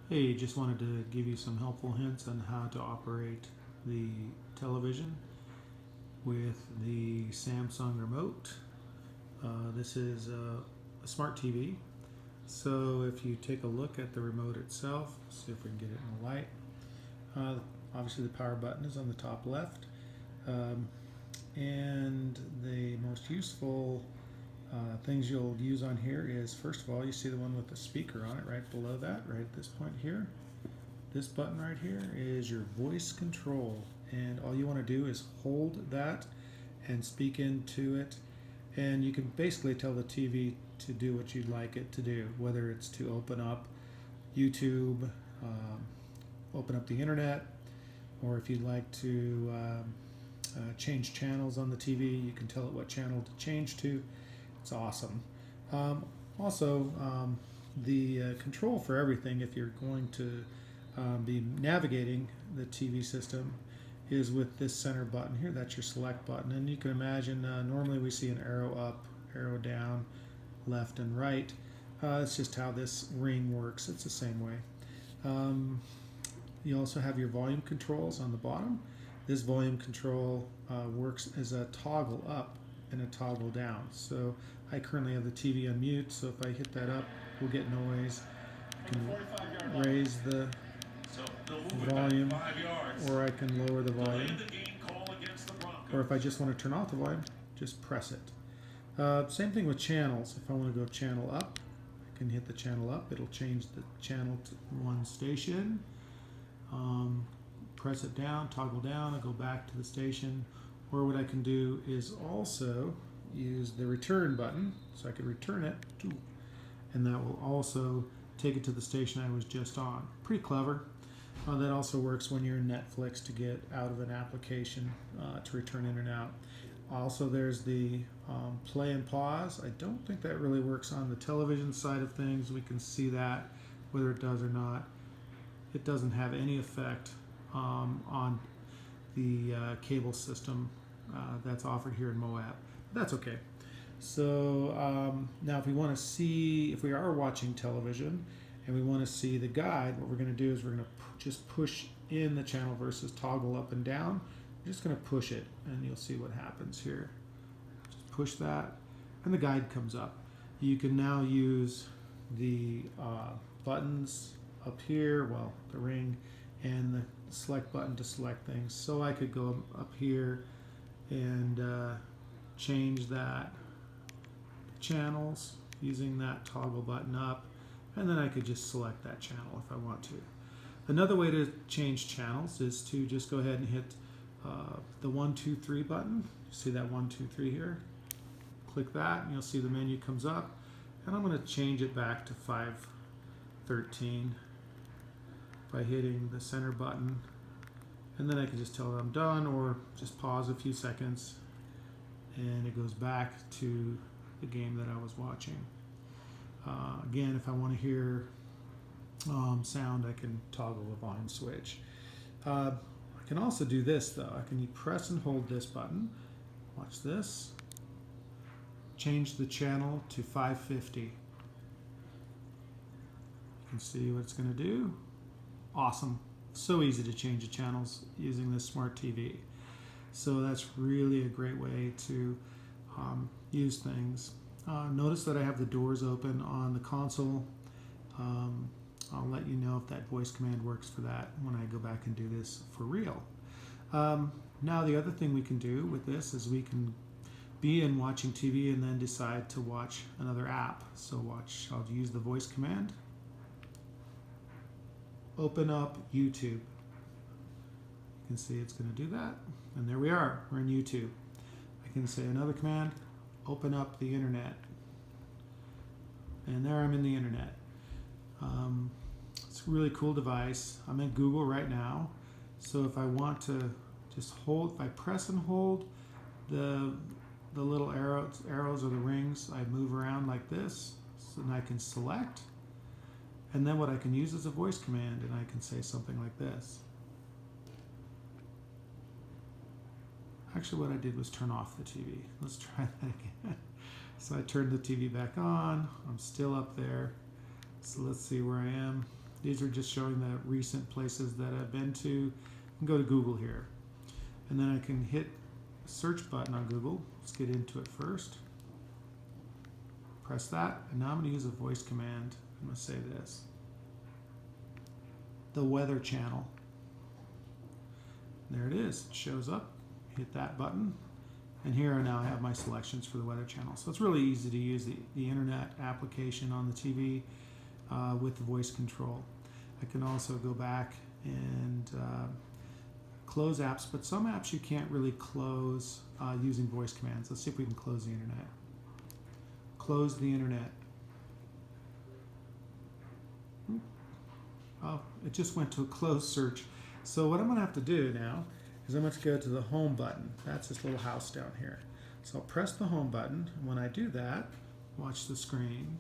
Hey, just wanted to give you some helpful hints on how to operate the television with the Samsung remote. This is a smart TV. So if you take a look at the remote itself, see if we can get it in the light. Uh, Obviously the power button is on the top left. Um, and the most useful things you'll use on here is, first of all, you see the one with the speaker on it right below that, right at this point here. This button right here is your voice control, and all you want to do is hold that and speak into it, and you can basically tell the TV to do what you'd like it to do, whether it's to open up YouTube, open up the internet, or if you'd like to change channels on the TV, you can tell it what channel to change to. It's awesome. Also, the control for everything, if you're going to be navigating the TV system, is with this center button here. That's your select button. And you can imagine normally we see an arrow up, arrow down, left and right. It's just how this ring works. It's the same way. Um, you also have your volume controls on the bottom. This volume control works as a toggle up and a toggle down. So I currently have the TV on mute, so if I hit that up, we'll get noise. I can raise the volume, or I can lower the volume. Or if I just want to turn off the volume, just press it. Same thing with channels. If I want to go channel up, I can hit the channel up. It'll change the channel to one station. Press it down, toggle down, I'll go back to the station. Or what I can do is also use the return button, so I could return it, and that will also take it to the station I was just on. Pretty clever. That also works when you're in Netflix to get out of an application to return in and out. Also, there's the play and pause. I don't think that really works on the television side of things. We can see that, whether it does or not. It doesn't have any effect on the cable system that's offered here in Moab. That's okay. So now if we want to see, if we are watching television and we want to see the guide, what we're going to do is we're going to just push in the channel versus toggle up and down. I'm just going to push it and you'll see what happens here. Just push that and the guide comes up. You can now use the buttons up here, well, the ring and the select button to select things. So I could go up here and change that channels using that toggle button up, and then I could just select that channel if I want to. Another way to change channels is to just go ahead and hit the 1, 2, 3 button. See that 1, 2, 3 here? Click that and you'll see the menu comes up, and I'm going to change it back to 513 by hitting the center button, and then I can just tell that I'm done, or just pause a few seconds and it goes back to the game that I was watching. Again, if I want to hear sound, I can toggle the volume switch. I can also do this though. I can press and hold this button. Watch this. Change the channel to 550. You can see what it's going to do. Awesome. So easy to change the channels using this smart TV. So that's really a great way to use things. Notice that I have the doors open on the console. I'll let you know if that voice command works for that when I go back and do this for real. Now the other thing we can do with this is we can be in watching TV and then decide to watch another app. So I'll use the voice command. Open up YouTube. You can see it's going to do that. And there we are. We're in YouTube. I can say another command. Open up the internet. And there I'm in the internet. It's a really cool device. I'm in Google right now. So if I want to just hold, if I press and hold the little arrows or the rings, I move around like this. So then I can select. And then what I can use is a voice command, and I can say something like this. Actually, what I did was turn off the TV. Let's try that again. So I turned the TV back on. I'm still up there. So let's see where I am. These are just showing the recent places that I've been to. You can go to Google here. And then I can hit the search button on Google. Let's get into it first. Press that, and now I'm going to use a voice command. I'm going to say this. The Weather Channel. There it is. It shows up. Hit that button. And here I now have my selections for the Weather Channel. So it's really easy to use the internet application on the TV with the voice control. I can also go back and close apps, but some apps you can't really close using voice commands. Let's see if we can close the internet. Close the internet. Oh, it just went to a closed search. So what I'm going to have to do now is I'm going to go to the home button. That's this little house down here. So I'll press the home button. When I do that, watch the screen.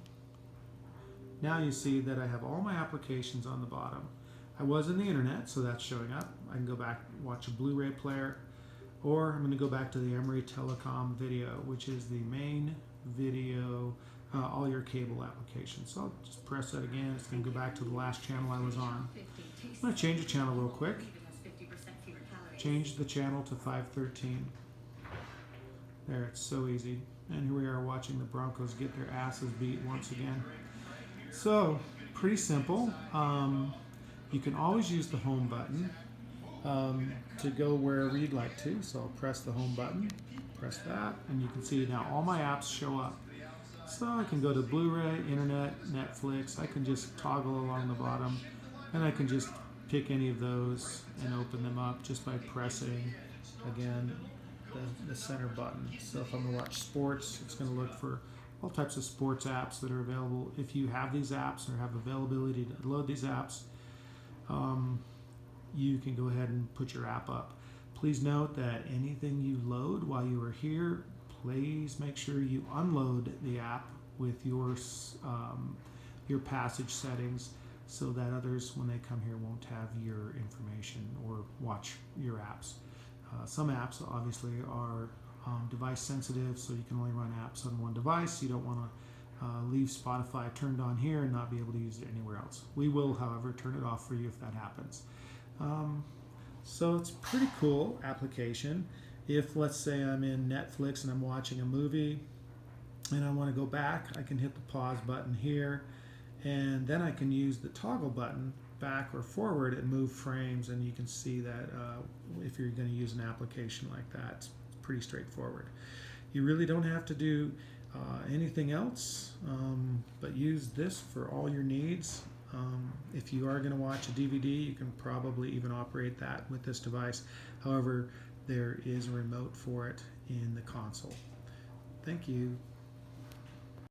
Now you see that I have all my applications on the bottom. I was in the internet, so that's showing up. I can go back and watch a Blu-ray player, or I'm going to go back to the Emery Telecom video, which is the main video, all your cable applications. So I'll just press that again. It's going to go back to the last channel I was on. I'm going to change the channel real quick. Change the channel to 513. There, it's so easy. And here we are watching the Broncos get their asses beat once again. So, pretty simple. You can always use the home button to go wherever you'd like to. So I'll press the home button, press that, and you can see now all my apps show up. So I can go to Blu-ray, Internet, Netflix. I can just toggle along the bottom, and I can just pick any of those and open them up just by pressing, again, the center button. So if I'm going to watch sports, it's going to look for all types of sports apps that are available. If you have these apps or have availability to load these apps, you can go ahead and put your app up. Please note that anything you load while you are here, please make sure you unload the app with your passage settings so that others, when they come here, won't have your information or watch your apps. Some apps obviously are device sensitive, so you can only run apps on one device. You don't want to leave Spotify turned on here and not be able to use it anywhere else. We will, however, turn it off for you if that happens. So it's a pretty cool application. If, let's say, I'm in Netflix and I'm watching a movie and I want to go back, I can hit the pause button here, and then I can use the toggle button back or forward and move frames, and you can see that if you're going to use an application like that, it's pretty straightforward. You really don't have to do anything else, but use this for all your needs. If you are going to watch a DVD, you can probably even operate that with this device. However, there is a remote for it in the console. Thank you.